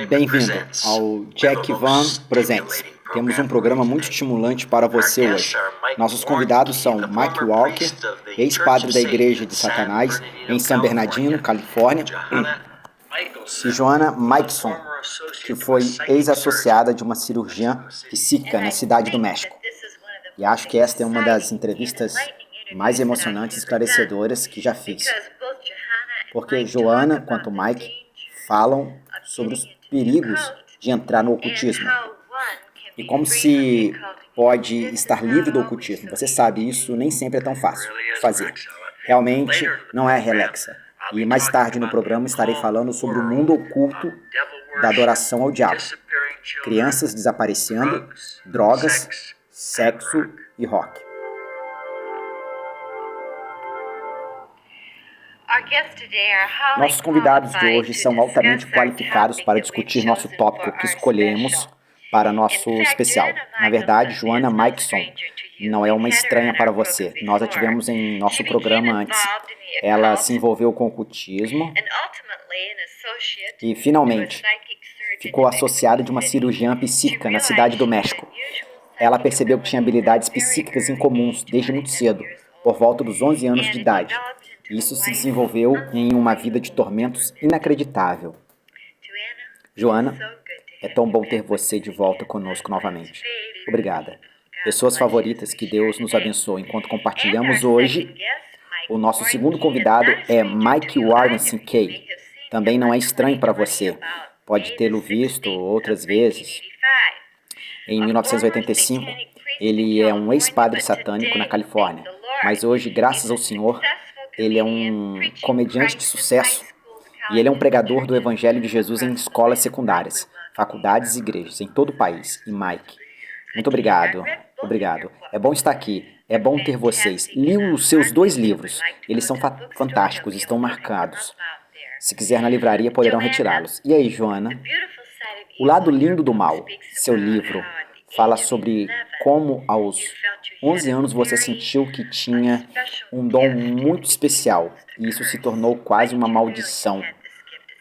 Bem-vindo ao Jack Van Presents. Temos um programa muito estimulante para você hoje. Nossos convidados são Mike Walker, ex-padre da Igreja de Satanás em San Bernardino, Califórnia, e Joanna Mikeson, que foi ex-associada de uma cirurgiã psíquica na cidade do México. E acho que esta é uma das entrevistas mais emocionantes e esclarecedoras que já fiz. Porque Joanna quanto Mike falam sobre os perigos de entrar no ocultismo e como se pode estar livre do ocultismo. Você sabe, isso nem sempre é tão fácil de fazer. Realmente não é relaxa. E mais tarde no programa estarei falando sobre o mundo oculto da adoração ao diabo. Crianças desaparecendo, drogas, sexo e rock. Nossos convidados de hoje são altamente qualificados para discutir nosso tópico que escolhemos para nosso especial. Na verdade, Joanna Mikeson não é uma estranha para você. Nós a tivemos em nosso programa antes. Ela se envolveu com o ocultismo e, finalmente, ficou associada de uma cirurgiã psíquica na cidade do México. Ela percebeu que tinha habilidades psíquicas incomuns desde muito cedo, por volta dos 11 anos de idade. Isso se desenvolveu em uma vida de tormentos inacreditável. Joanna, é tão bom ter você de volta conosco novamente. Obrigada. Pessoas favoritas, que Deus nos abençoe. Enquanto compartilhamos hoje, o nosso segundo convidado é Mike Warrenson Kay. Também não é estranho para você. Pode tê-lo visto outras vezes. Em 1985, ele é um ex-padre satânico na Califórnia. Mas hoje, graças ao Senhor, ele é um comediante de sucesso e ele é um pregador do Evangelho de Jesus em escolas secundárias, faculdades e igrejas em todo o país. E Mike, muito obrigado. Obrigado. É bom estar aqui. É bom ter vocês. Li os seus 2 livros. Eles são fantásticos, estão marcados. Se quiser na livraria, poderão retirá-los. E aí, Joanna? O Lado Lindo do Mal, seu livro, fala sobre como aos 11 anos você sentiu que tinha um dom muito especial e isso se tornou quase uma maldição.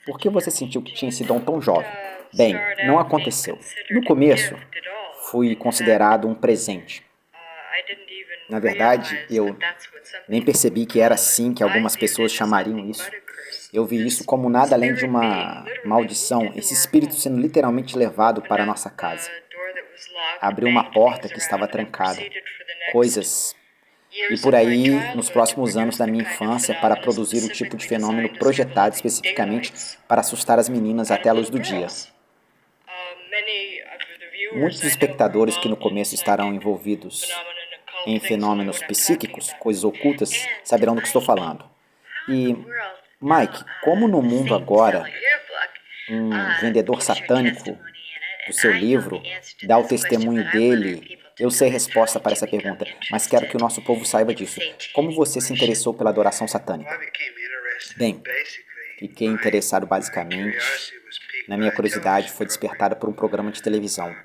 Por que você sentiu que tinha esse dom tão jovem? Bem, não aconteceu. No começo, fui considerado um presente. Na verdade, eu nem percebi que era assim que algumas pessoas chamariam isso. Eu vi isso como nada além de uma maldição, esse espírito sendo literalmente levado para a nossa casa. Abriu uma porta que estava trancada, coisas. E por aí, nos próximos anos da minha infância, para produzir o tipo de fenômeno projetado especificamente para assustar as meninas até a luz do dia. Muitos espectadores que no começo estarão envolvidos em fenômenos psíquicos, coisas ocultas, saberão do que estou falando. E, Mike, como no mundo agora, um vendedor satânico do seu livro dá o testemunho dele, eu sei a resposta para essa pergunta, mas quero que o nosso povo saiba disso. Como você se interessou pela adoração satânica? Bem, fiquei interessado basicamente, na minha curiosidade foi despertada por um programa de televisão.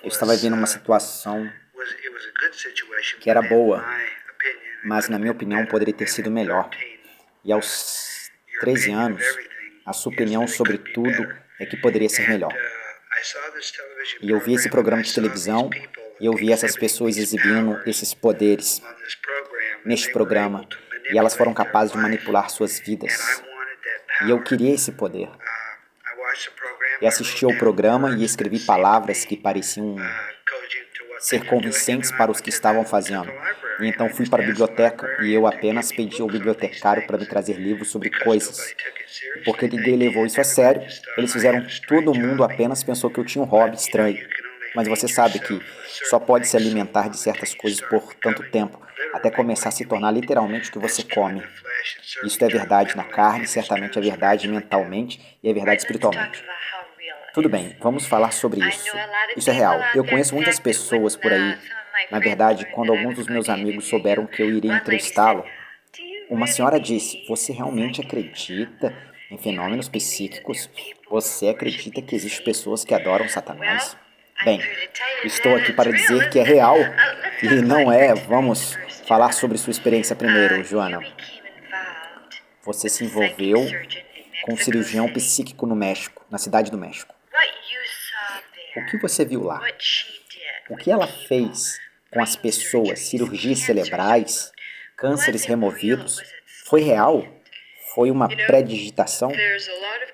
Eu estava vivendo uma situação que era boa, mas na minha opinião poderia ter sido melhor. E aos 13 anos, a sua opinião sobre tudo é que poderia ser melhor. E eu vi esse programa de televisão e eu vi essas pessoas exibindo esses poderes neste programa e elas foram capazes de manipular suas vidas. E eu queria esse poder. E assisti ao programa e escrevi palavras que pareciam ser convincentes para os que estavam fazendo. E então fui para a biblioteca e eu apenas pedi ao bibliotecário para me trazer livros sobre coisas. E porque ninguém levou isso a sério, eles fizeram todo mundo apenas pensou que eu tinha um hobby estranho. Mas você sabe que só pode se alimentar de certas coisas por tanto tempo, até começar a se tornar literalmente o que você come. Isso é verdade na carne, certamente é verdade mentalmente e é verdade espiritualmente. Tudo bem, vamos falar sobre isso. Isso é real. Eu conheço muitas pessoas por aí. Na verdade, quando alguns dos meus amigos souberam que eu iria entrevistá-lo, uma senhora disse, você realmente acredita em fenômenos psíquicos? Você acredita que existem pessoas que adoram Satanás? Bem, estou aqui para dizer que é real e não é. Vamos falar sobre sua experiência primeiro, Joanna. Você se envolveu com um cirurgião psíquico no México, na cidade do México. O que você viu lá? O que ela fez com as pessoas, cirurgias cerebrais, cânceres removidos, foi real? Foi uma pré-digitação?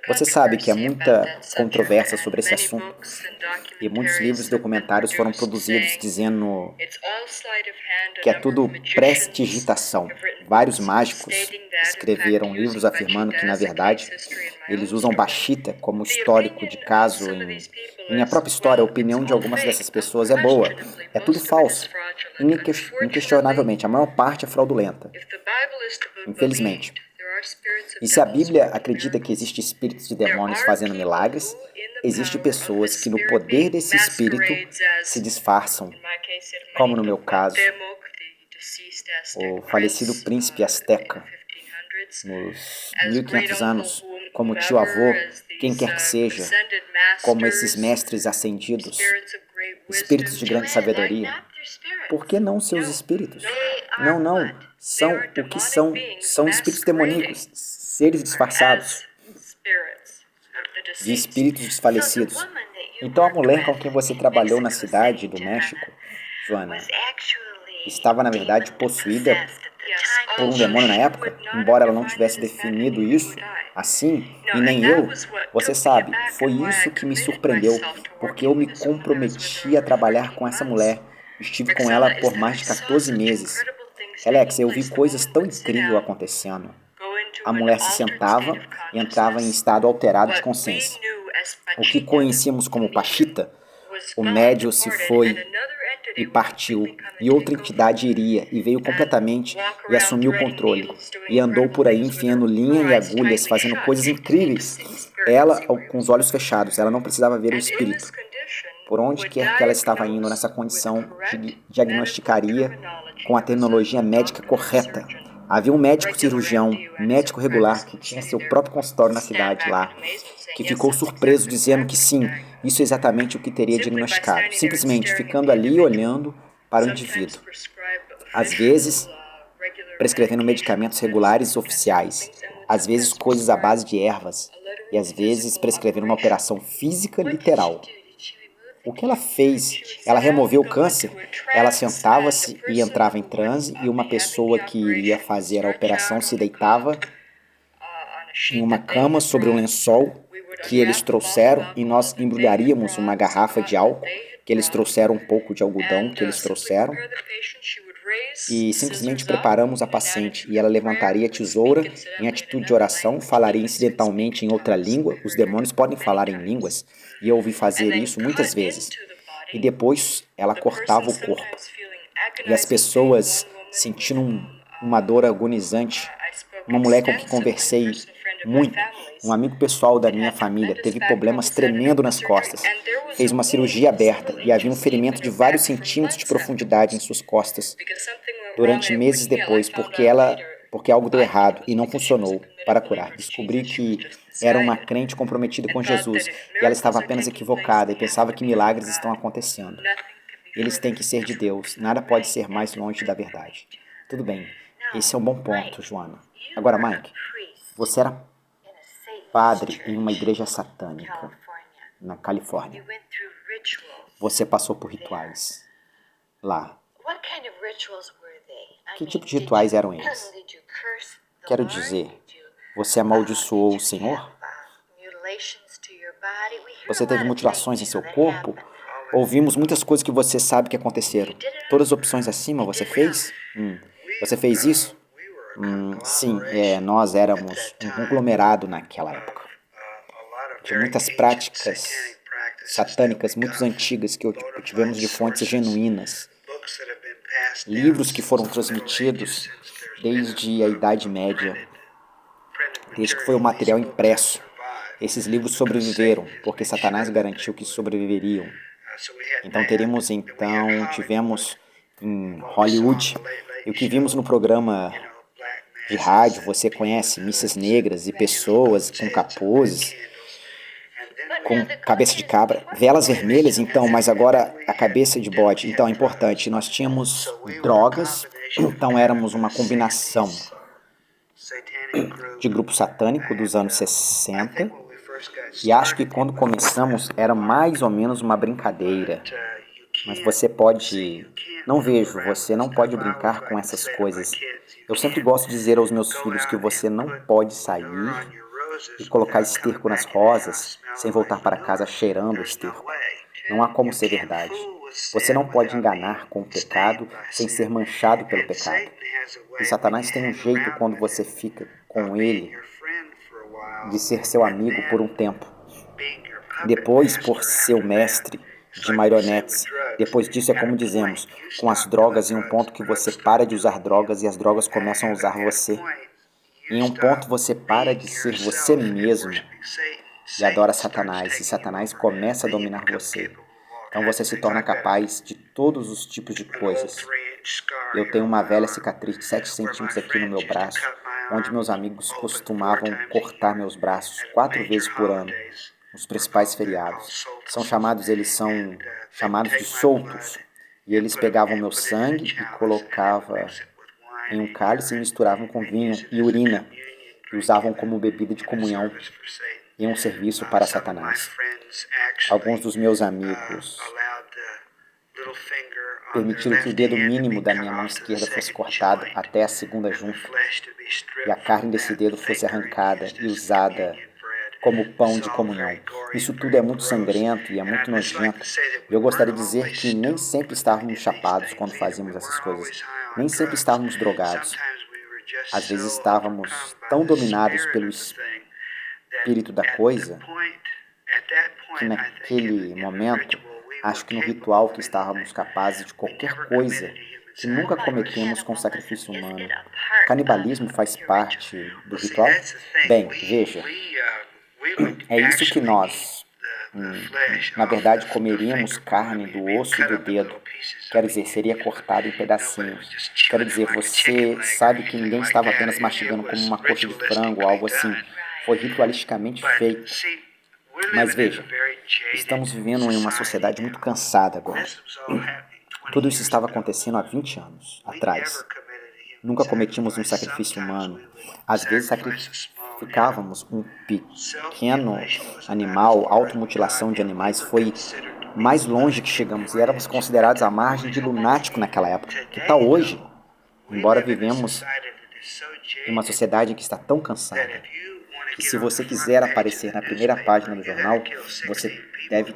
Você sabe que há muita controvérsia sobre esse assunto e muitos livros e documentários foram produzidos dizendo que é tudo pré-digitação. Vários mágicos escreveram livros afirmando que, na verdade, eles usam Bashita como histórico de caso. Em a própria história, a opinião de algumas dessas pessoas é boa. É tudo falso. Inquestionavelmente, a maior parte é fraudulenta. Infelizmente. E se a Bíblia acredita que existem espíritos de demônios fazendo milagres, existem pessoas que no poder desse espírito se disfarçam, como no meu caso, o falecido príncipe azteca, nos 1500 anos, como tio-avô, quem quer que seja, como esses mestres ascendidos, espíritos de grande sabedoria. Por que não seus espíritos? Não, são o que são espíritos demoníacos, seres disfarçados de espíritos desfalecidos. Então a mulher com quem você trabalhou na cidade do México, Joana, estava na verdade possuída por um demônio na época, embora ela não tivesse definido isso assim, e nem eu. Você sabe, foi isso que me surpreendeu, porque eu me comprometi a trabalhar com essa mulher. Estive com ela por mais de 14 meses. Alex, eu vi coisas tão incríveis acontecendo. A mulher se sentava e entrava em estado alterado de consciência. O que conhecíamos como Pachita, o médium se foi e partiu, e outra entidade iria, e veio completamente e assumiu o controle, e andou por aí enfiando linha e agulhas, fazendo coisas incríveis. Ela, com os olhos fechados, ela não precisava ver o espírito. Por onde quer que ela estava indo nessa condição, diagnosticaria com a terminologia médica correta. Havia um médico cirurgião, médico regular, que tinha seu próprio consultório na cidade lá, que ficou surpreso dizendo que sim, isso é exatamente o que teria diagnosticado, simplesmente ficando ali e olhando para o indivíduo. Às vezes, prescrevendo medicamentos regulares e oficiais, às vezes coisas à base de ervas, e às vezes prescrevendo uma operação física literal. O que ela fez? Ela removeu o câncer, ela sentava-se e entrava em transe, e uma pessoa que iria fazer a operação se deitava em uma cama sobre um lençol que eles trouxeram, e nós embrulharíamos uma garrafa de álcool que eles trouxeram, um pouco de algodão que eles trouxeram, e simplesmente preparamos a paciente, e ela levantaria a tesoura em atitude de oração, falaria incidentalmente em outra língua. Os demônios podem falar em línguas, e eu ouvi fazer isso muitas vezes. E depois ela cortava o corpo, e as pessoas sentindo uma dor agonizante. Uma mulher com quem conversei muito, um amigo pessoal da minha família, teve problemas tremendo nas costas. Fez uma cirurgia aberta e havia um ferimento de vários centímetros de profundidade em suas costas. Durante meses depois, porque algo deu errado e não funcionou para curar. Descobri que era uma crente comprometida com Jesus e ela estava apenas equivocada e pensava que milagres estão acontecendo. Eles têm que ser de Deus, nada pode ser mais longe da verdade. Tudo bem, esse é um bom ponto, Joana. Agora, Mike, você era padre em uma igreja satânica na Califórnia. Você passou por rituais lá. Que tipo de rituais eram eles? Quero dizer, você amaldiçoou o Senhor? Você teve mutilações em seu corpo? Ouvimos muitas coisas que você sabe que aconteceram. Todas as opções acima você fez? Você fez isso? Sim, nós éramos um conglomerado naquela época. Tinha muitas práticas satânicas muito antigas que tivemos de fontes genuínas. Livros que foram transmitidos desde a Idade Média, desde que foi o material impresso. Esses livros sobreviveram, porque Satanás garantiu que sobreviveriam. Então tivemos em Hollywood, e o que vimos no programa de rádio, você conhece missas negras e pessoas com capuzes, com cabeça de cabra, velas vermelhas, então, mas agora a cabeça de bode. Então é importante, nós tínhamos drogas, então éramos uma combinação de grupo satânico dos anos 60, e acho que quando começamos era mais ou menos uma brincadeira. Mas você não pode brincar com essas coisas. Eu sempre gosto de dizer aos meus filhos que você não pode sair e colocar esterco nas rosas sem voltar para casa cheirando o esterco. Não há como ser verdade. Você não pode enganar com o pecado sem ser manchado pelo pecado. E Satanás tem um jeito, quando você fica com ele, de ser seu amigo por um tempo. Depois, por seu mestre de marionetes. Depois disso, é como dizemos, com as drogas, em um ponto que você para de usar drogas e as drogas começam a usar você. Em um ponto você para de ser você mesmo e adora Satanás, e Satanás começa a dominar você. Então você se torna capaz de todos os tipos de coisas. Eu tenho uma velha cicatriz de 7 centímetros aqui no meu braço, onde meus amigos costumavam cortar meus braços 4 vezes por ano, nos principais feriados. Eles são chamados de soltos, e eles pegavam meu sangue e colocavam em um cálice e misturavam com vinho e urina, e usavam como bebida de comunhão em um serviço para Satanás. Alguns dos meus amigos permitiram que o dedo mínimo da minha mão esquerda fosse cortado até a segunda junta, e a carne desse dedo fosse arrancada e usada como pão de comunhão. Isso tudo é muito sangrento e é muito nojento. E eu gostaria de dizer que nem sempre estávamos chapados quando fazíamos essas coisas. Nem sempre estávamos drogados. Às vezes estávamos tão dominados pelo espírito da coisa que naquele momento, acho que no ritual que estávamos capazes de qualquer coisa que nunca cometemos com sacrifício humano. Canibalismo faz parte do ritual? Bem, veja, é isso que nós, na verdade, comeríamos carne do osso e do dedo. Quer dizer, seria cortado em pedacinhos. Quer dizer, você sabe que ninguém estava apenas mastigando como uma coxa de frango ou algo assim. Foi ritualisticamente feito. Mas veja, estamos vivendo em uma sociedade muito cansada agora. Tudo isso estava acontecendo há 20 anos atrás. Nunca cometimos um sacrifício humano. Às vezes sacrificávamos um pequeno animal. Automutilação de animais foi mais longe que chegamos e éramos considerados à margem de lunático naquela época. Que tal hoje? Embora vivemos em uma sociedade que está tão cansada, que se você quiser aparecer na primeira página do jornal, você deve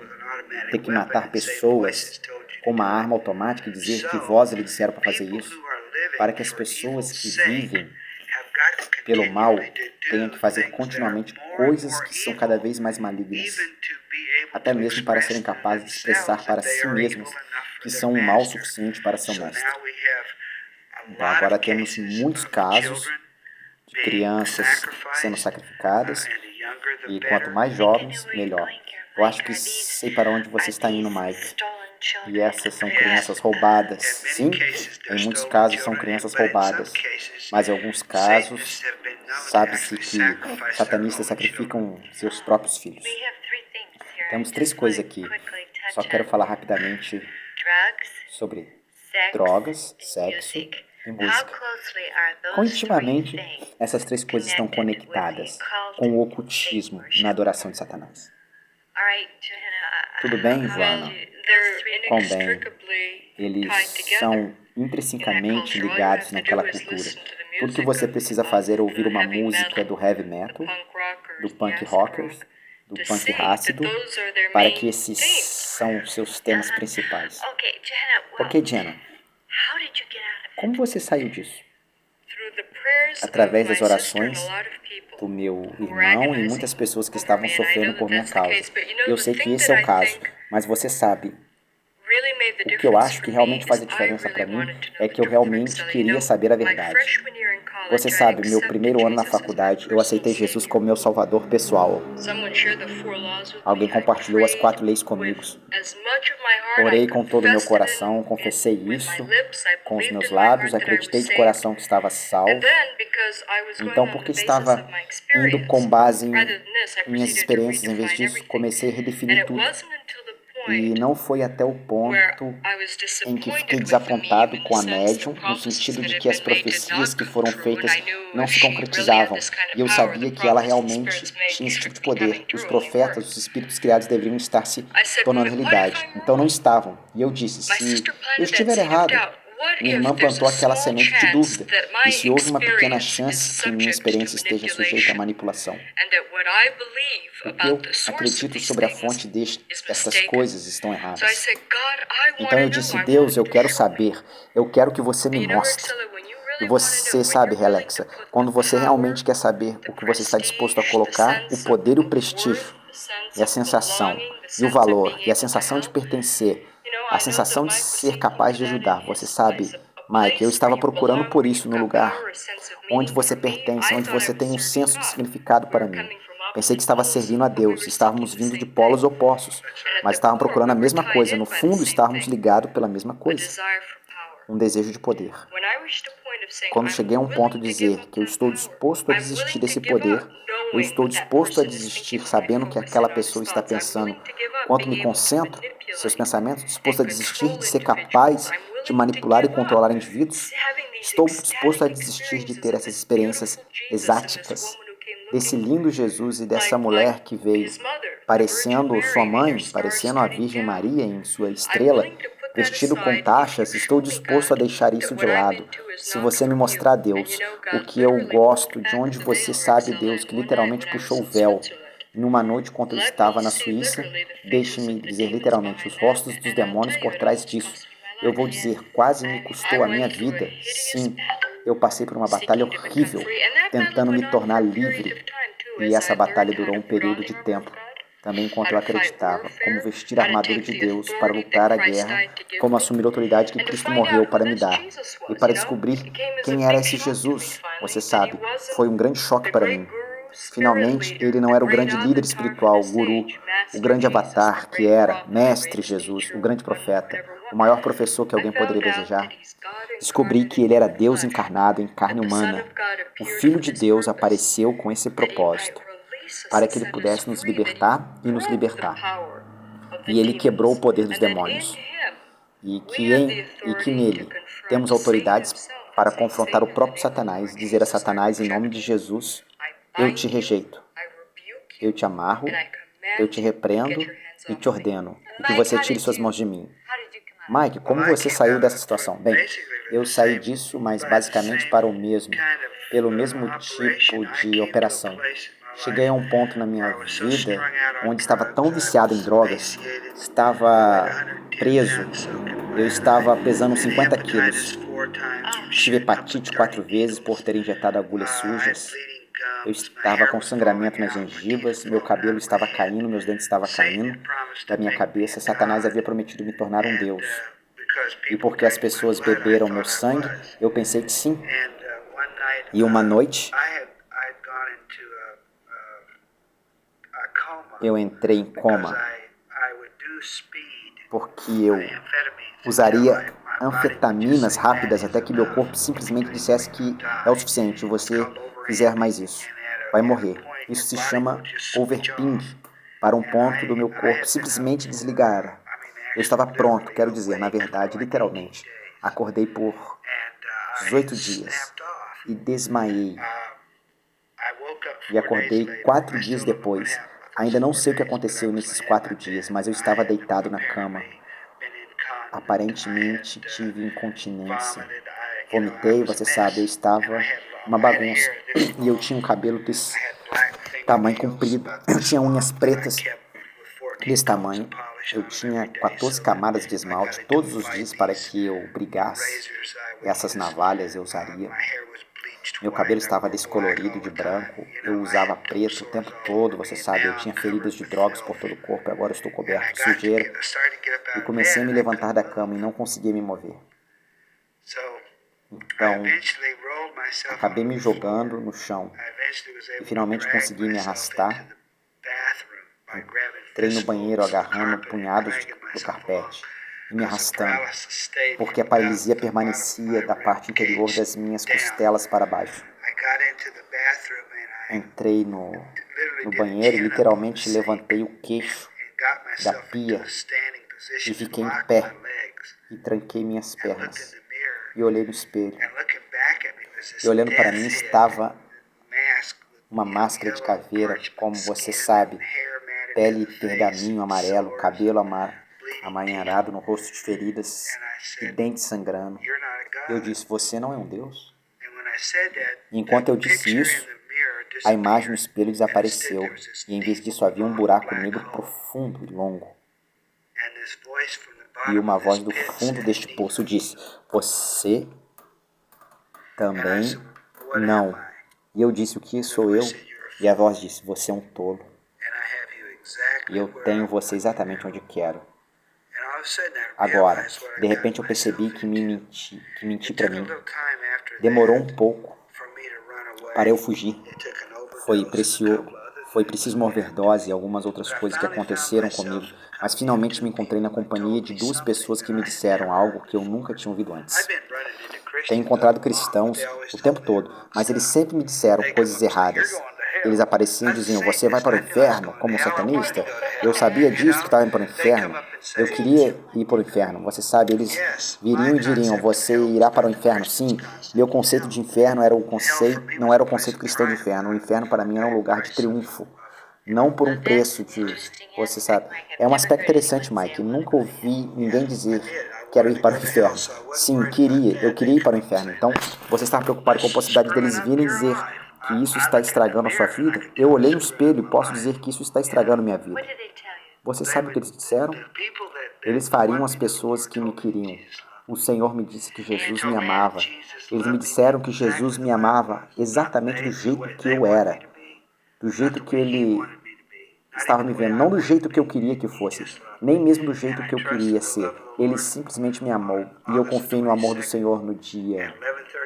ter que matar pessoas com uma arma automática e dizer que vós lhe disseram para fazer isso, para que as pessoas que vivem pelo mal tenham que fazer continuamente coisas que são cada vez mais malignas, até mesmo para serem capazes de expressar para si mesmos que são um mal suficiente para seu mestre. Então agora temos muitos casos de crianças sendo sacrificadas, e quanto mais jovens, melhor. Eu acho que sei para onde você está indo, Mike. E essas são crianças roubadas. Sim, em muitos casos são crianças roubadas, mas em alguns casos, sabe-se que satanistas sacrificam seus próprios filhos. Temos 3 coisas aqui. Só quero falar rapidamente sobre drogas, sexo e música. Quão intimamente essas 3 coisas estão conectadas com o ocultismo na adoração de Satanás? Tudo bem, Joana? Quão bem. Eles são intrinsecamente ligados naquela cultura. Tudo que você precisa fazer é ouvir uma música do heavy metal, do punk rockers, do punk ácido, para que esses são seus temas principais. Ok, Jenna. Como você saiu disso? Através das orações do meu irmão e muitas pessoas que estavam sofrendo por minha causa. Eu sei que esse é o caso, mas você sabe, o que eu acho que realmente faz a diferença para mim é que eu realmente queria saber a verdade. Você sabe, meu primeiro ano na faculdade, eu aceitei Jesus como meu salvador pessoal. Alguém compartilhou as 4 leis comigo. Orei com todo o meu coração, confessei isso com os meus lábios, acreditei de coração que estava salvo. Então, porque estava indo com base em minhas experiências, em vez disso, comecei a redefinir tudo. E não foi até o ponto em que fiquei desapontado com a médium, no sentido de que as profecias que foram feitas não se concretizavam. E eu sabia que ela realmente tinha esse tipo de poder. Os profetas, os espíritos criados deveriam estar se tornando realidade. Então não estavam. E eu disse, se eu estiver errado, minha irmã plantou aquela semente de dúvida. E se houve uma pequena chance que minha experiência esteja sujeita à manipulação? O que eu acredito sobre a fonte destas coisas estão erradas. Então eu disse, Deus, eu quero saber, eu quero que você me mostre. E você sabe, Alexa, quando você realmente quer saber o que você está disposto a colocar, o poder e o prestígio, e a sensação, e o valor, e a sensação de pertencer, a sensação de ser capaz de ajudar. Você sabe, Mike, eu estava procurando por isso no lugar onde você pertence, onde você tem um senso de significado para mim. Pensei que estava servindo a Deus, estávamos vindo de polos opostos, mas estávamos procurando a mesma coisa, no fundo estávamos ligados pela mesma coisa, um desejo de poder. Quando cheguei a um ponto de dizer que eu estou disposto a desistir desse poder, eu estou disposto a desistir sabendo que aquela pessoa está pensando, quanto me concentro, seus pensamentos, disposto a desistir de ser capaz de manipular e controlar indivíduos, estou disposto a desistir de ter essas experiências exáticas desse lindo Jesus e dessa mulher que veio, parecendo sua mãe, parecendo a Virgem Maria em sua estrela, vestido com taxas, estou disposto a deixar isso de lado. Se você me mostrar Deus, o que eu gosto, de onde você sabe Deus, que literalmente puxou o véu, numa noite quando eu estava na Suíça, deixe-me dizer literalmente, os rostos dos demônios por trás disso. Eu vou dizer, quase me custou a minha vida. Sim, eu passei por uma batalha horrível, tentando me tornar livre. E essa batalha durou um período de tempo. Também enquanto eu acreditava, como vestir a armadura de Deus para lutar a guerra, como assumir a autoridade que Cristo morreu para me dar. E para descobrir quem era esse Jesus, você sabe, foi um grande choque para mim. Finalmente, ele não era o grande líder espiritual, o guru, o grande avatar que era, mestre Jesus, o grande profeta, o maior professor que alguém poderia desejar. Descobri que ele era Deus encarnado em carne humana. O Filho de Deus apareceu com esse propósito, para que ele pudesse nos libertar e nos libertar. E ele quebrou o poder dos demônios. E que nele temos autoridades para confrontar o próprio Satanás, dizer a Satanás em nome de Jesus, eu te rejeito, eu te amarro, eu te repreendo e te ordeno, e que você tire suas mãos de mim. Mike, como você saiu dessa situação? Bem, eu saí disso, mas basicamente pelo mesmo tipo de operação. Cheguei a um ponto na minha vida onde estava tão viciado em drogas, estava preso, eu estava pesando 50 quilos, tive hepatite 4 vezes por ter injetado agulhas sujas, eu estava com sangramento nas gengivas, meu cabelo estava caindo, meus dentes estavam caindo da minha cabeça. Satanás havia prometido me tornar um Deus. E porque as pessoas beberam meu sangue, eu pensei que sim. E uma noite, eu entrei em coma, porque eu usaria anfetaminas rápidas até que meu corpo simplesmente dissesse que é o suficiente, você fizer mais isso, vai morrer. Isso se chama overping, para um ponto do meu corpo simplesmente desligar. Eu estava pronto, quero dizer, na verdade, literalmente. Acordei por 18 dias e desmaiei. E acordei 4 dias depois. Ainda não sei o que aconteceu nesses 4 dias, mas eu estava deitado na cama. Aparentemente tive incontinência. Vomitei, você sabe, eu estava uma bagunça. E eu tinha um cabelo desse tamanho comprido. Eu tinha unhas pretas desse tamanho. Eu tinha 14 camadas de esmalte todos os dias para que eu brigasse. Essas navalhas eu usaria. Meu cabelo estava descolorido de branco. Eu usava preto o tempo todo, você sabe. Eu tinha feridas de drogas por todo o corpo e agora estou coberto de sujeira. E comecei a me levantar da cama e não conseguia me mover. Então, acabei me jogando no chão e finalmente consegui me arrastar. Entrei no banheiro agarrando punhados do carpete e me arrastando, porque a paralisia permanecia da parte interior das minhas costelas para baixo. Entrei no banheiro e literalmente levantei o queixo da pia e fiquei em pé e tranquei minhas pernas e olhei no espelho. E olhando para mim estava uma máscara de caveira, como você sabe, pele pergaminho amarelo, cabelo amaranhado no rosto de feridas e dentes sangrando. Eu disse, você não é um Deus? E enquanto eu disse isso, a imagem no espelho desapareceu e em vez disso havia um buraco negro profundo e longo. E uma voz do fundo deste poço disse, você também não. E eu disse, o que sou eu? E a voz disse, você é um tolo. E eu tenho você exatamente onde quero. Agora, de repente eu percebi que menti para mim. Demorou um pouco para eu fugir. Foi preciso uma overdose e algumas outras coisas que aconteceram comigo, mas finalmente me encontrei na companhia de duas pessoas que me disseram algo que eu nunca tinha ouvido antes. Tenho encontrado cristãos o tempo todo, mas eles sempre me disseram coisas erradas. Eles apareciam e diziam, você vai para o inferno como um satanista? Eu sabia disso que estava indo para o inferno. Eu queria ir para o inferno. Você sabe, eles viriam e diriam, você irá para o inferno, sim. Meu conceito de inferno não era o conceito cristão de inferno. O inferno para mim era um lugar de triunfo. Não por um preço de, você sabe. É um aspecto interessante, Mike. Nunca ouvi ninguém dizer quero ir para o inferno. Sim, eu queria ir para o inferno. Então, você está preocupado com a possibilidade deles virem dizer que isso está estragando a sua vida? Eu olhei no espelho e posso dizer que isso está estragando minha vida. Você sabe o que eles disseram? Eles fariam as pessoas que me queriam. O Senhor me disse que Jesus me amava. Eles me disseram que Jesus me amava exatamente do jeito que eu era. Do jeito que Ele estava me vendo. Não do jeito que eu queria que fosse. Nem mesmo do jeito que eu queria ser. Ele simplesmente me amou. E eu confiei no amor do Senhor no dia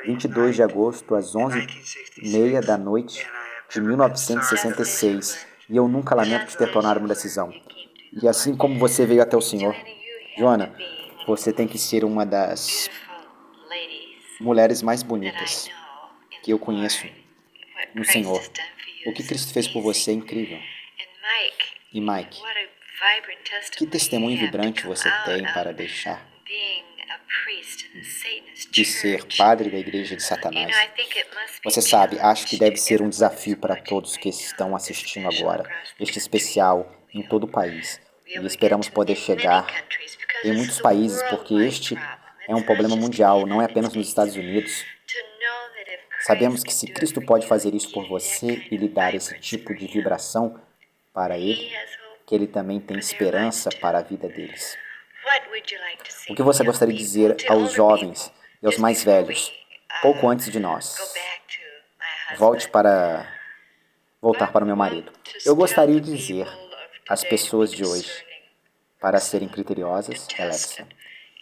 22 de agosto, às 11h30 da noite de 1966. E eu nunca lamento de ter tomado uma decisão. E assim como você veio até o Senhor, Joana, você tem que ser uma das mulheres mais bonitas que eu conheço no Senhor. O que Cristo fez por você é incrível. E Mike, que testemunho vibrante você tem para deixar de ser padre da igreja de Satanás. Você sabe, acho que deve ser um desafio para todos que estão assistindo agora, este especial em todo o país. E esperamos poder chegar em muitos países, porque este é um problema mundial, não é apenas nos Estados Unidos. Sabemos que se Cristo pode fazer isso por você e lhe dar esse tipo de vibração para Ele, que Ele também tem esperança para a vida deles. O que você gostaria de dizer aos jovens e aos mais velhos, pouco antes de nós? Voltar para o meu marido. Eu gostaria de dizer às pessoas de hoje, para serem criteriosas, Alexa,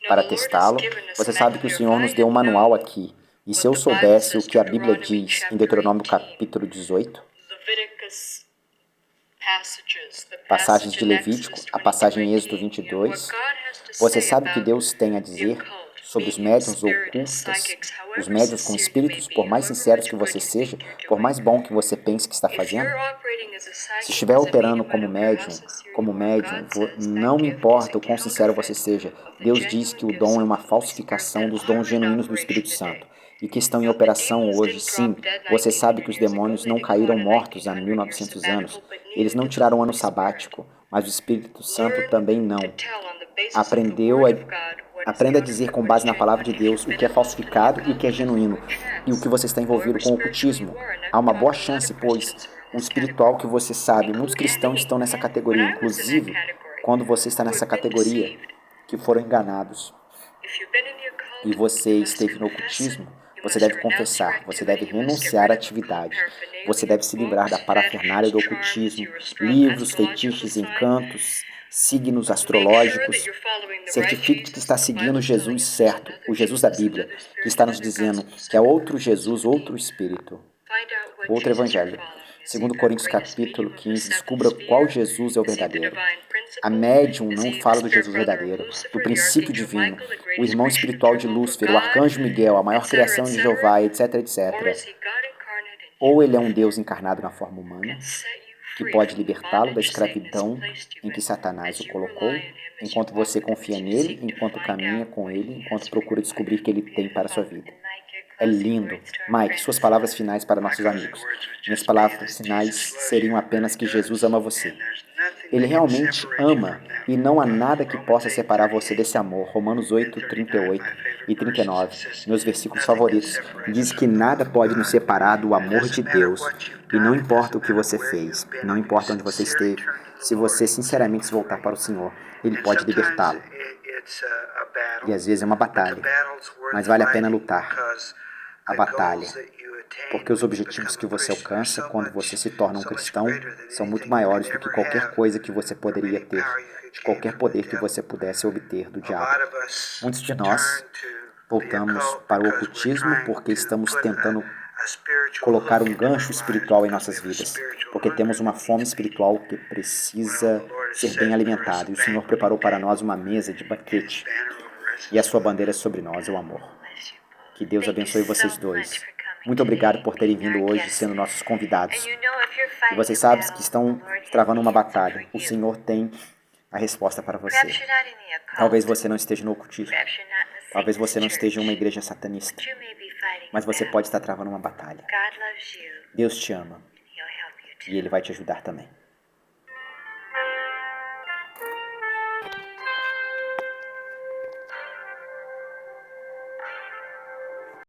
para testá-lo, você sabe que o Senhor nos deu um manual aqui, e se eu soubesse o que a Bíblia diz em Deuteronômio capítulo 18, passagens de Levítico, a passagem em Êxodo 22, você sabe o que Deus tem a dizer sobre os médiuns ocultas, os médiuns com espíritos, por mais sinceros que você seja, por mais bom que você pense que está fazendo? Se estiver operando como médium, não me importa o quão sincero você seja, Deus diz que o dom é uma falsificação dos dons genuínos do Espírito Santo e que estão em operação hoje. Sim, você sabe que os demônios não caíram mortos há 1900 anos. Eles não tiraram um ano sabático, mas o Espírito Santo também não. Aprenda a dizer com base na palavra de Deus o que é falsificado e o que é genuíno, e o que você está envolvido com o ocultismo. Há uma boa chance, pois o espiritual que você sabe, muitos cristãos estão nessa categoria, inclusive quando você está nessa categoria, que foram enganados. E você esteve no ocultismo, você deve confessar, você deve renunciar à atividade, você deve se livrar da parafernália do ocultismo, livros, feitiços, encantos, signos astrológicos. Certifique que está seguindo Jesus certo, o Jesus da Bíblia, que está nos dizendo que é outro Jesus, outro Espírito, outro Evangelho. Segundo Coríntios capítulo 15, descubra qual Jesus é o verdadeiro. A médium não fala do Jesus verdadeiro, do princípio divino, o irmão espiritual de Lúcifer, o arcanjo Miguel, a maior criação de Jeová, etc, etc. Ou ele é um Deus encarnado na forma humana que pode libertá-lo da escravidão em que Satanás o colocou, enquanto você confia nele, enquanto caminha com ele, enquanto procura descobrir o que ele tem para a sua vida. É lindo. Mike, suas palavras finais para nossos amigos. Minhas palavras finais seriam apenas que Jesus ama você. Ele realmente ama e não há nada que possa separar você desse amor. Romanos 8, 38 e 39, meus versículos favoritos, diz que nada pode nos separar do amor de Deus. E não importa o que você fez, não importa onde você esteve, se você sinceramente se voltar para o Senhor, Ele pode libertá-lo. E às vezes é uma batalha, mas vale a pena lutar a batalha, porque os objetivos que você alcança quando você se torna um cristão são muito maiores do que qualquer coisa que você poderia ter, de qualquer poder que você pudesse obter do diabo. Muitos de nós voltamos para o ocultismo porque estamos tentando colocar um gancho espiritual em nossas vidas, porque temos uma fome espiritual que precisa ser bem alimentada, e o Senhor preparou para nós uma mesa de banquete, e a sua bandeira sobre nós é o amor. Que Deus abençoe vocês dois. Muito obrigado por terem vindo hoje sendo nossos convidados. E vocês sabem que estão travando uma batalha. O Senhor tem a resposta para você. Talvez você não esteja no ocultismo. Talvez você não esteja em uma igreja satanista. Mas você pode estar travando uma batalha. Deus te ama. E Ele vai te ajudar também.